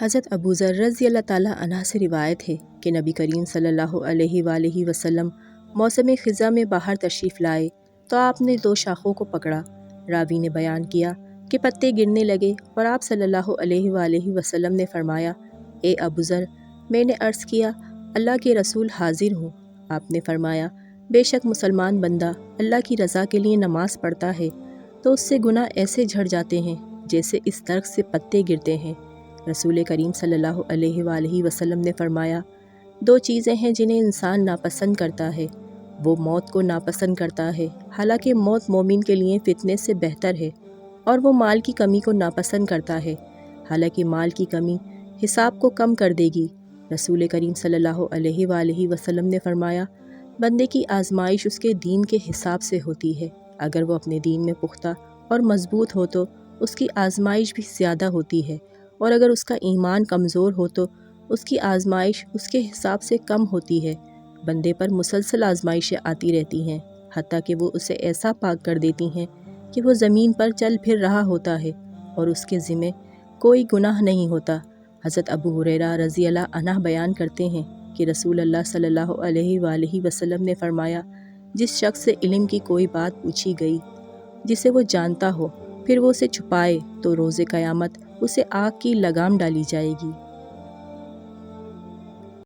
حضرت ابو ذر رضی اللہ تعالیٰ عنہ سے روایت ہے کہ نبی کریم صلی اللہ علیہ وآلہ وسلم موسم خزاں میں باہر تشریف لائے تو آپ نے 2 شاخوں کو پکڑا۔ راوی نے بیان کیا کہ پتے گرنے لگے اور آپ صلی اللہ علیہ وآلہ وسلم نے فرمایا، اے ابو ذر، میں نے عرض کیا، اللہ کے رسول حاضر ہوں۔ آپ نے فرمایا، بے شک مسلمان بندہ اللہ کی رضا کے لیے نماز پڑھتا ہے تو اس سے گناہ ایسے جھڑ جاتے ہیں جیسے اس درخت سے پتے گرتے ہیں۔ رسول کریم صلی اللہ علیہ وآلہ وسلم نے فرمایا، 2 چیزیں ہیں جنہیں انسان ناپسند کرتا ہے، وہ موت کو ناپسند کرتا ہے، حالانکہ موت مومن کے لیے فتنے سے بہتر ہے، اور وہ مال کی کمی کو ناپسند کرتا ہے، حالانکہ مال کی کمی حساب کو کم کر دے گی۔ رسول کریم صلی اللہ علیہ وآلہ وسلم نے فرمایا، بندے کی آزمائش اس کے دین کے حساب سے ہوتی ہے، اگر وہ اپنے دین میں پختہ اور مضبوط ہو تو اس کی آزمائش بھی زیادہ ہوتی ہے، اور اگر اس کا ایمان کمزور ہو تو اس کی آزمائش اس کے حساب سے کم ہوتی ہے۔ بندے پر مسلسل آزمائشیں آتی رہتی ہیں، حتیٰ کہ وہ اسے ایسا پاک کر دیتی ہیں کہ وہ زمین پر چل پھر رہا ہوتا ہے اور اس کے ذمے کوئی گناہ نہیں ہوتا۔ حضرت ابو ہریرہ رضی اللہ عنہ بیان کرتے ہیں کہ رسول اللہ صلی اللہ علیہ وآلہ وسلم نے فرمایا، جس شخص سے علم کی کوئی بات پوچھی گئی جسے وہ جانتا ہو، پھر وہ اسے چھپائے تو روز قیامت اسے آگ کی لگام ڈالی جائے گی۔